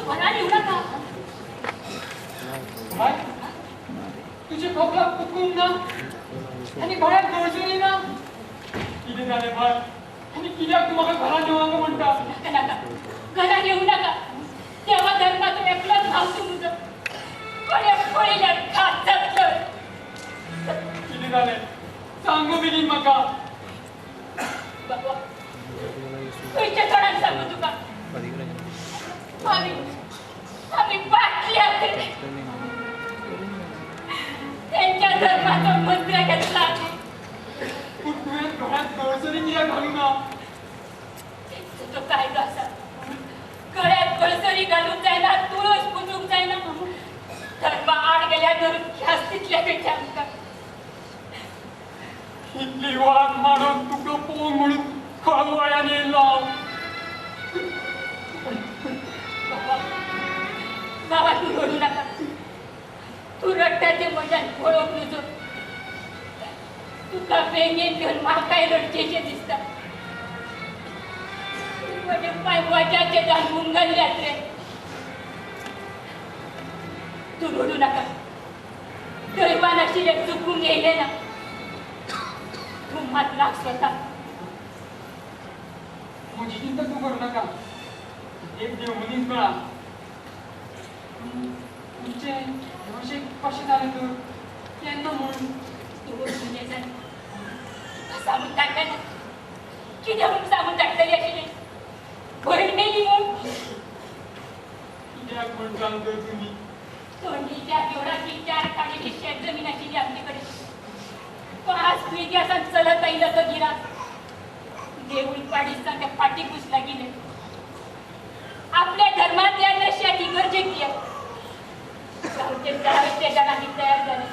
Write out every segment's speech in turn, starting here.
वराड येऊ नका. भाई तुझे खोकला पुकून ना आणि भयात गळसरी ना किती झाले भाई आणि कित्याक तुम्हाला घरात येऊ म्हणता. नका नका घरात येऊ नका. तेव्हा धर्माचं एकलंच भाव तुमचं कोण्या कोणीला खात जगलं. किती झाले सांगू बिगीन मका. बाबा तुझ्या तोंडात सांगू तुका. आम्ही बाटल्या त्यांच्या धर्माचा मंत्र घेतला. तुझ्या घरात गळसरी किया घालू ना. तो काय असा गळ्यात गळसरी घालून जायना तुळस पुजून जायना धर्म आड गेल्या धरून ह्याच तिथल्या पेठ्या इतली वाट मारून तुका पोंग म्हणून खळवळ्याने लाव. बाबा तू रडू नका. तू रट्ट्याचे मजान ओळख नसो. तुका बेंगेन घेऊन म्हाकाय रडचेचे दिसता. म्हणजे पाय वाजाचे जाण मुंगल्यात रे. तू रडू नका. दैवान अशी एक चुकून गेले ना तू मात लाग स्वतः. माझी चिंता तू करू नका. एक देव मुलीच मिळा. तुमचे वर्षे कसे झाले तर त्यांना म्हणून तू म्हणजे जाण सांगून टाकलं ना किती म्हणून सांगून टाकतली अशी नाही. बहीण मेली म्हणून कित्याक म्हण सांगतो तुम्ही. तोंडीच्या एवढाची 4 काडीची शेत जमीन अशी आमच्याकडे. 5 पिढी असा चलत आईला तर गिरा देऊळ पाडीचा त्या पाठी घुसला गेले. आपल्या धर्मातल्या नश्याची गरजेची आहे. ते जणांनी तयार झाले.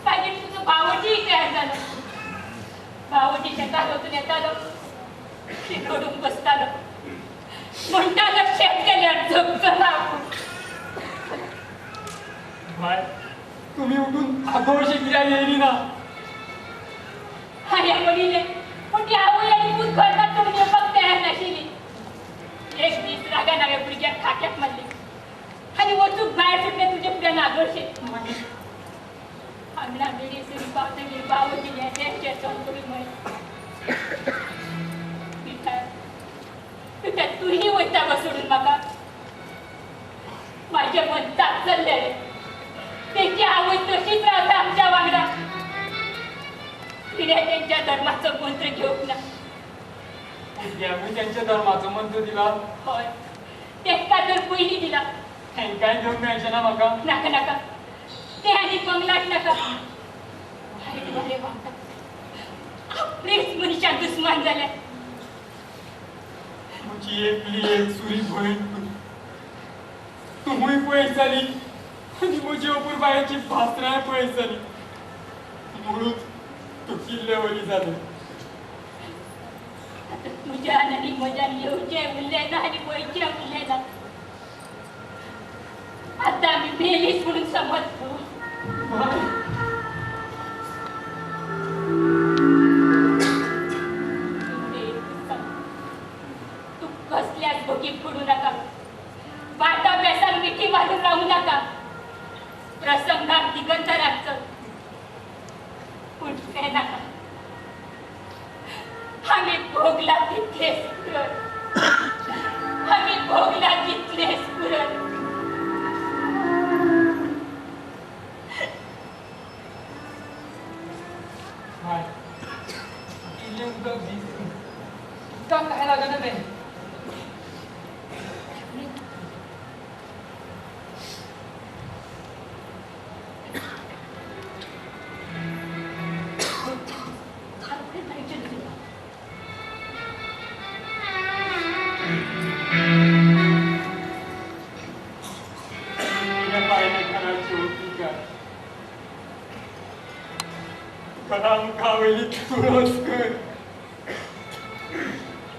पाहिजे तुझं भावजीही तयार झालं. भावजीच्या दारोतून येत आलं. रडून बसतालं. म्हणतालं शेतकऱ्यात जगला. भाई तुम्ही उठून आगोळशी किया येईल ना. आणि वडील पण ती आवई आणि दूध घरतात तर म्हणजे मग तयार नशिली. एक दिवस रागा नव्या पुढच्या खाक्यात मारली आणि वचूक बाहेर सुटले तुझे पुढे नागरशे. अंगणा बेडी सिरी पावते गेली बावती त्यांच्या चौकडी म्हणे पिठा तूही वैताग सोडून माका. माझ्या म्हणतात चालले त्याची आवड तशीच राहते आमच्या वांगडा. तिने त्यांच्या धर्माचं मंत्र घेऊन ना. मी त्यांच्या धर्माचं मंत्र दिला. होय तेच का तर पहिली दिला. काय घेऊन द्यायचे ना मका. नका नका ते आणि बंगलात नका. वाईट वारे वागतात. आपलेच मनुष्या दुश्मन झाल्या. तुझी एक सुरी बहीण तुम्ही पळत झाली आणि माझी अपूर बायाची भासरा पळत झाली म्हणून तू किल्ल्यावरी झालं. तुझ्या आणि मजा येऊचे उरलेला आणि वयचे उरलेला. आता मी मेलीच म्हणून समजतो. तू कसल्याच भोगी फोडू नका. वाटा बेसार मिठी मारून राहू नका. प्रसंगात दिगंतराचं उठते नका. आम्ही भोगला तिथले स्फुरण. आम्ही भोगला तिथले स्फुरण. किल्ले उदक उदक काय लागत नाही. कावेली तुळस कर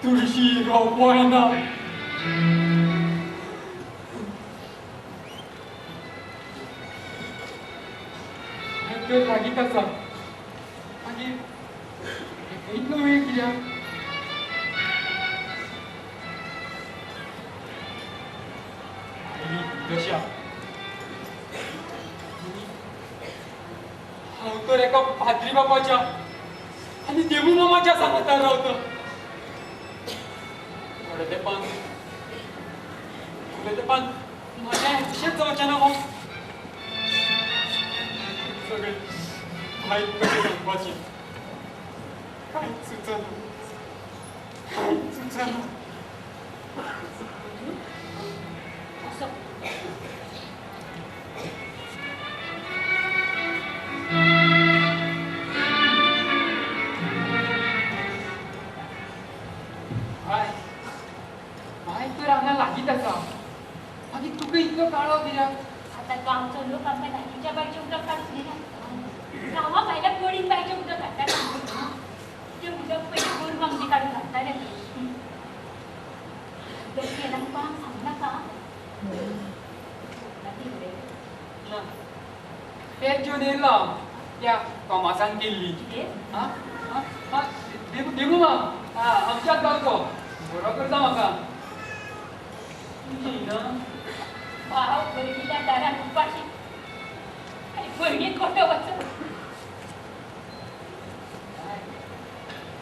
तुळशी रोपवायना लागीत आसा मागीर इतलो वेळ कित्याक दशा हांव तर एका भाद्री बापाच्या आणि देवू मामाच्या सांगातार रावता. थोडे तेंपान माझ्या अशेंच जावचें ना. सगळे वायट कशें सांगपाचें कांयच सुचना. असं बाय तर हांगा लागीत आसा. मागीर तुका इतलो काळो कित्याक? आता गांवचो लोक आमकां लागींच्या बायचें उदक काडून दिना. गांवा भायल्या कोडीन बायचें उदक काडटा. तें उदक पयलीं गोरवांक बी काडून घालताले. दसऱ्याला कोणाक सांगनाका. ना तेच घेवन येयलो हांव त्या तोमासान केल्ली. देवू मा आमच्याच गांवचो बरो करता म्हाका. भाव भयणीच्या दारान उपाशी आनी भयणी खोटो वचप.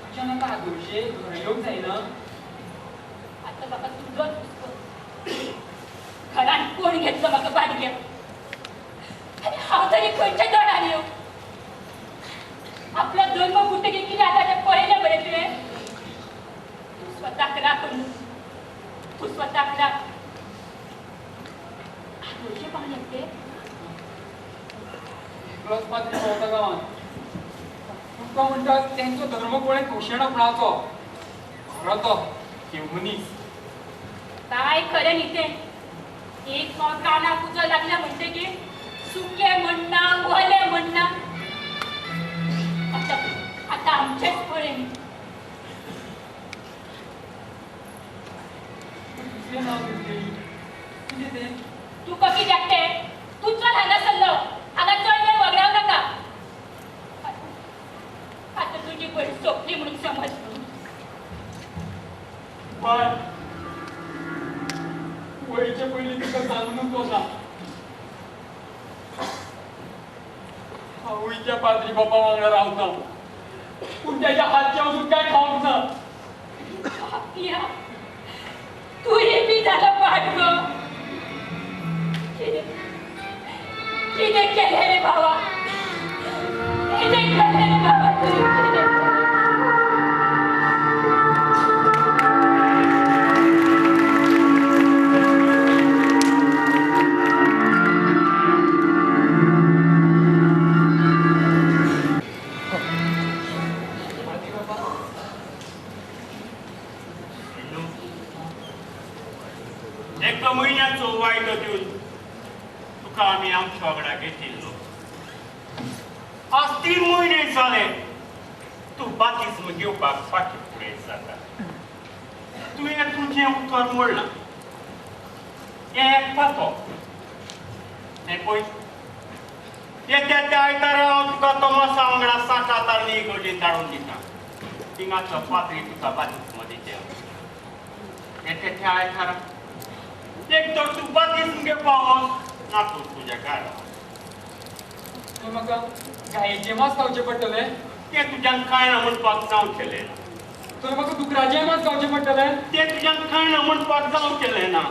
तुज्या म्हाका आदोळशे घर येवंक जायना. आता म्हाका तुजोच हुस्को. घरान कोण घेतलो म्हाका बाडग्या. आनी हांव तरी खंयच्या तोंडान येवं. आपलो धर्म फुटकीर कितें जाता तें पळयलें मरे तुवें. तूं स्वताक राख. तूं स्वताक राख. आदोळशे पावले ते एकलोच पात्री भोंवता गांवांत. तुका म्हणटा तेंचो धर्म पळय घोशणापणाचो. खरो तो देव मनीस. काय खरें न्ही तें. एक फावट कानाक उजो लागला म्हणटकीर सुकें म्हणना वलें म्हणना. आता आमचेच पळय न्ही. तुजें नांव घेतलेली कितें तें? तुका कित्याक तें? तूं चल हांगा सरलो. हांगा चड वेळ वगडाव नाका. आता तुजी भयण सोंपली म्हणून समज. बाय वयचे पयलीं तुका सांगूनच वता. हांवूय त्या पाद्री बापा वांगडा रावता. पूण त्याच्या हातचें अजून कांय खावंक ना. पापिया, तुही बी जालो पाठ गो. कितें केलें रे भावा? कितें केलें रे बाबा तुवें? एका म्हयन्याचो वायदो दिवन तुका आमी आमच्या वांगडा घेतिल्लो. आज 3 म्हयने जाले तूं बातिस्म घेवपाक फाटीं फुडें जाता. तुवें तुजें उतर मोडलां. हें एकपाचो. हें पळय येत्या त्या आयतारा हांव तुका तोमासा वांगडा 7 इगर्जेन धाडून दिता. थिंगाचो पात्री तुका बातिस्म दिता. येत्या त्या आयतारा एक तर तू बातिस्म घेवपाक नातू तुज्या घरा. थंय म्हाका गायेचें मांस खावचें पडटलें. तें तुज्यान खायना म्हणपाक जावचेलें ना. थंय म्हाका दुकराचें मांस खावचें पडटलें. तें तुज्यान खायना म्हणपाक जावचेलें ना.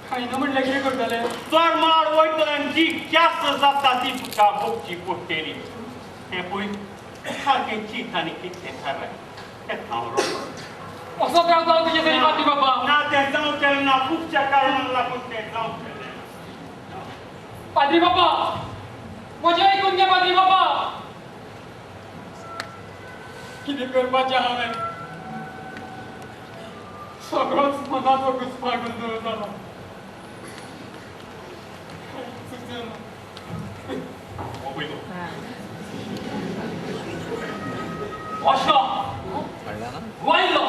खायना म्हणल्यार कितें करतलें? चड माड वयतलें आनी जी जास्त जाता ती तुका भोगची पडटली. हें पळय सारकें चीत आनी कितलें खरें तें हांव रोखडो. असो त्रास जालो तुजे तरी पाद्री बापा? ना तें जावचेलें ना. खुबश्या कारणांक लागून तें जावचेलें. पाद्री बापा म्हजें आयकून घे पाद्री बापा. कितें करपाचें हांवें? सगळोच मनाचो घुसपागोंदळ जालो. वॉशलो वाईलो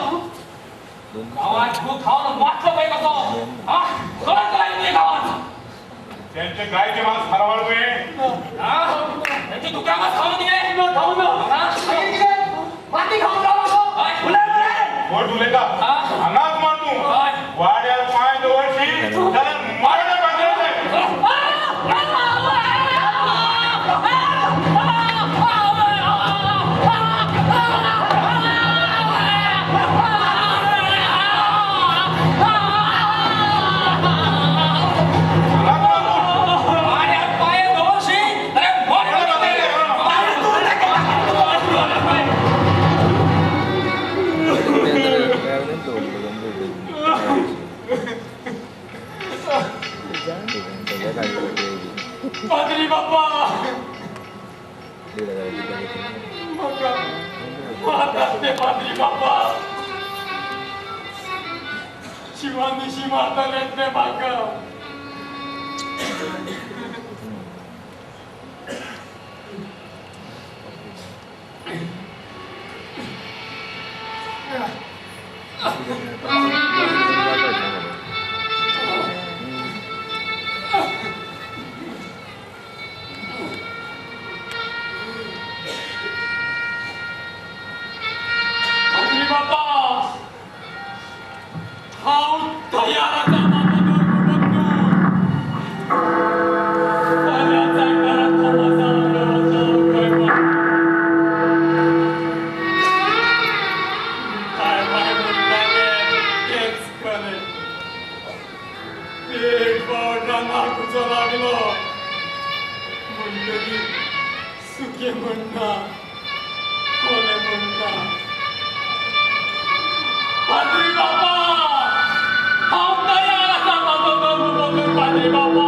गावात खूप खाऊन वाचलं पाहिजे कसं हा कळत काय नाही गावात त्यांचे गायचे मांस हरवळवे त्यांची दुकानात खाऊन दे खाऊ ना. माती खाऊन कोण तुले का अंगात मार तू वाड्यात पाय जवळशी त्याला मारण्यात बाबा शिवानिशी म्हाताऱ्यातले म्हाका आणि बाबा हांव तयार आसा म्हाका धर्म बदलून फाल्यां जायतारा थोमासा वांगडा वचप काय बाय म्हणटाले तेच खरें एक फावट रानाक उजो लागलो म्हणटकीर सुखे म्हणना कोणे म्हणना पाद्री बाबा हांव तयार आसा म्हाजो धर्म बदलून पाद्री बाबा